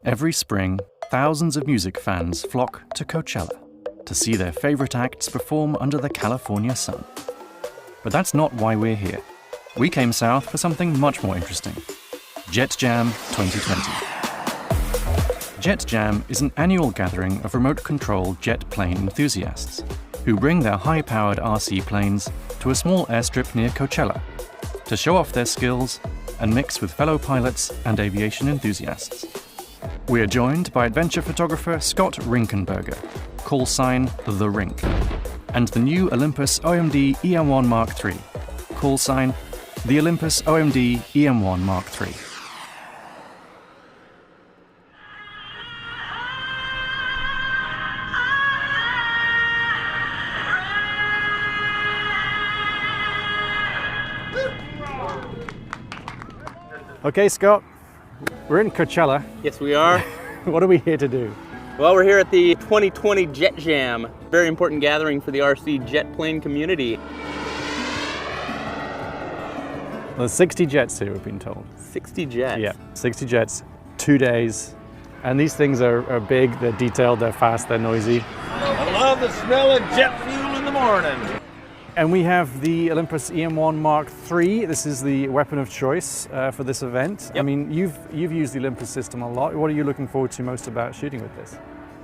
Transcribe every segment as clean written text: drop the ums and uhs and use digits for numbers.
Every spring, thousands of music fans flock to Coachella to see their favorite acts perform under the California sun. But that's not why we're here. We came south for something much more interesting. Jet Jam 2020. Jet Jam is an annual gathering of remote-controlled jet plane enthusiasts who bring their high-powered RC planes to a small airstrip near Coachella to show off their skills and mix with fellow pilots and aviation enthusiasts. We are joined by adventure photographer Scott Rinkenberger, call sign The Rink, and the new Olympus OMD EM1 Mark III, call sign the Olympus OMD EM1 Mark III. Okay, Scott, we're in Coachella. Yes, we are. What are we here to do? Well, we're here at the 2020 Jet Jam, very important gathering for the RC jet plane community. There's 60 jets here, we've been told. 60 jets? Yeah, 60 jets, 2 days. And these things are big, they're detailed, they're fast, they're noisy. I love the smell of jet fuel in the morning. And we have the Olympus EM1 Mark III. This is the weapon of choice for this event. Yep. I memean, you've used the Olympus system a lot. What are you looking forward to most about shooting with this?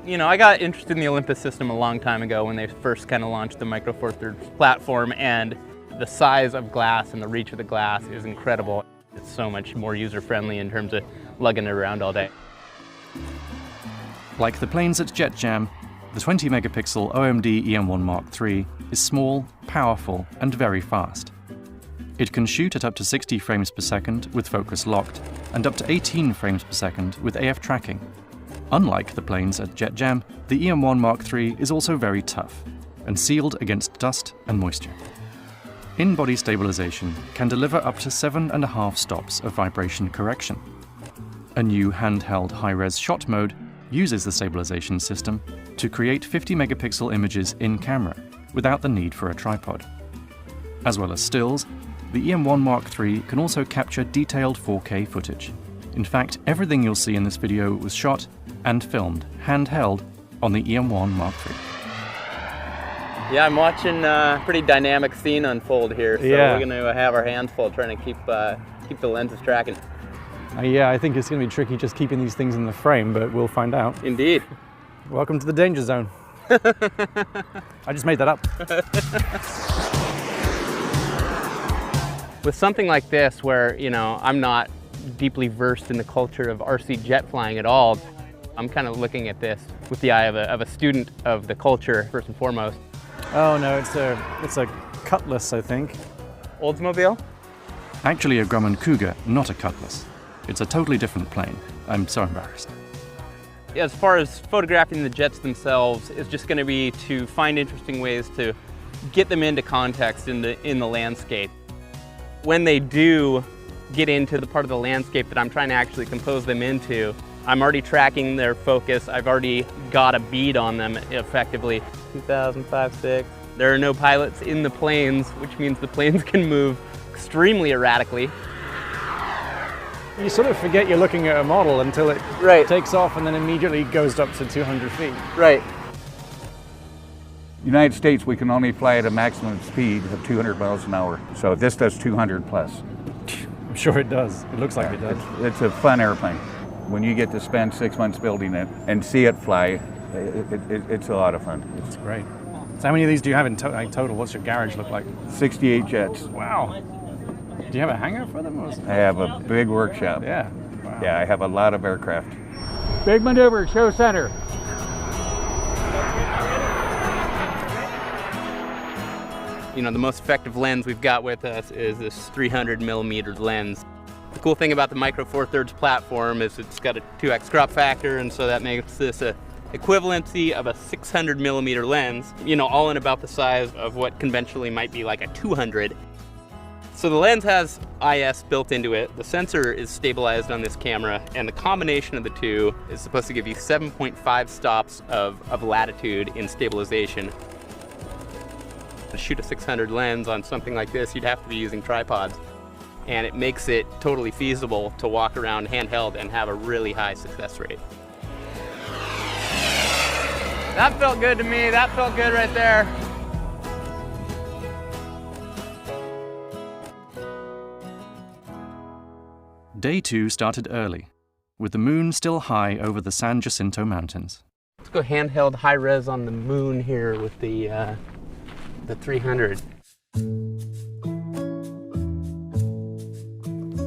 You know, I got interested in the Olympus system a long time ago when they first kind of launched the Micro Four Thirds platform, and the size of glass and the reach of the glass is incredible. It's so much more user-friendly in terms of lugging it around all day. Like the planes at Jet Jam, the 20-megapixel OMD EM1 Mark III is small, powerful, and very fast. It can shoot at up to 60 frames per second with focus locked, and up to 18 frames per second with AF tracking. Unlike the planes at Jet Jam, the EM1 Mark III is also very tough, and sealed against dust and moisture. In-body stabilization can deliver up to 7.5 stops of vibration correction. A new handheld high-res shot mode uses the stabilization system to create 50-megapixel images in camera without the need for a tripod. As well as stills, the EM1 Mark III can also capture detailed 4K footage. In fact, everything you'll see in this video was shot and filmed handheld on the EM1 Mark III. Yeah, I'm watching a pretty dynamic scene unfold here, so we're going to have our hands full trying to keep the lenses tracking. Yeah, I think it's going to be tricky just keeping these things in the frame, but we'll find out. Indeed. Welcome to the danger zone. I just made that up. With something like this where, you know, I'm not deeply versed in the culture of RC jet flying at all, I'm kind of looking at this with the eye of a student of the culture, first and foremost. Oh no, it's a Cutlass, I think. Oldsmobile? Actually a Grumman Cougar, not a Cutlass. It's a totally different plane. I'm so embarrassed. As far as photographing the jets themselves, it's just going to be to find interesting ways to get them into context in the landscape. When they do get into the part of the landscape that I'm trying to actually compose them into, I'm already tracking their focus. I've already got a bead on them effectively. 2005, 6. There are no pilots in the planes, which means the planes can move extremely erratically. You sort of forget you're looking at a model until it takes off and then immediately goes up to 200 feet. Right. United States, we can only fly at a maximum speed of 200 miles an hour. So this does 200 plus. I'm sure it does. It looks like it does. It's a fun airplane. When you get to spend 6 months building it and see it fly, it's a lot of fun. It's great. So how many of these do you have in total? What's your garage look like? 68 jets. Wow. Do you have a hangar for them? I have a big workshop. Yeah. Wow. Yeah, I have a lot of aircraft. Big maneuver, show center. You know, the most effective lens we've got with us is this 300 millimeter lens. The cool thing about the Micro Four Thirds platform is it's got a 2x crop factor, and so that makes this a equivalency of a 600 millimeter lens, you know, all in about the size of what conventionally might be like a 200. So the lens has IS built into it, the sensor is stabilized on this camera, and the combination of the two is supposed to give you 7.5 stops of latitude in stabilization. To shoot a 600 lens on something like this, you'd have to be using tripods. and it makes it totally feasible to walk around handheld and have a really high success rate. That felt good to me. That felt good right there. Day 2 started early, with the moon still high over the San Jacinto Mountains. Let's go handheld high res on the moon here with the 300.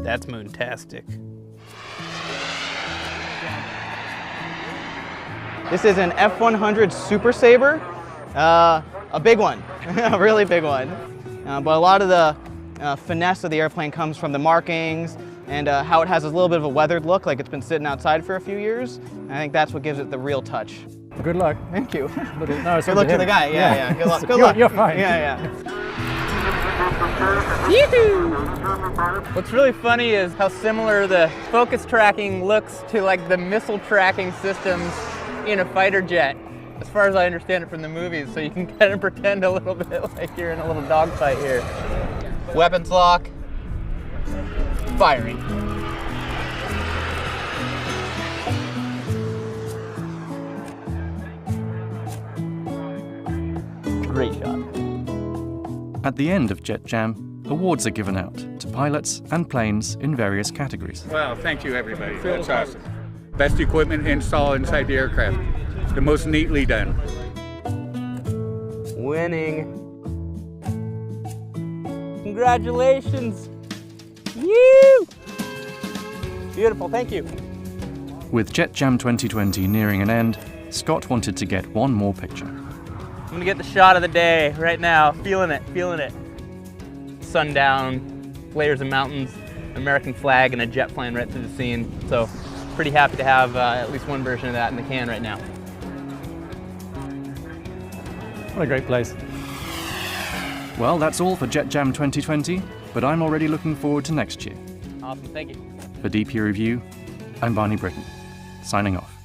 That's moontastic. This is an F100 Super Sabre, a big one, a really big one. But a lot of the finesse of the airplane comes from the markings and how it has a little bit of a weathered look, like it's been sitting outside for a few years. And I think that's what gives it the real touch. Good luck. Thank you. No, good luck to the guy. Yeah. Good luck. Good luck. You're fine. Yeah. What's really funny is how similar the focus tracking looks to like the missile tracking systems in a fighter jet, as far as I understand it from the movies, so you can kind of pretend a little bit like you're in a little dogfight here. Weapons lock, firing. Great shot. At the end of Jet Jam, awards are given out to pilots and planes in various categories. Well, thank you, everybody. That's awesome. Best equipment installed inside the aircraft. The most neatly done. Winning. Congratulations. Woo! Beautiful, thank you. With Jet Jam 2020 nearing an end, Scott wanted to get one more picture. I'm gonna get the shot of the day right now. Feeling it, feeling it. Sundown, layers of mountains, American flag, and a jet flying right through the scene. So pretty happy to have at least one version of that in the can right now. What a great place. Well, that's all for Jet Jam 2020, but I'm already looking forward to next year. Awesome, thank you. For DP Review, I'm Barney Britton, signing off.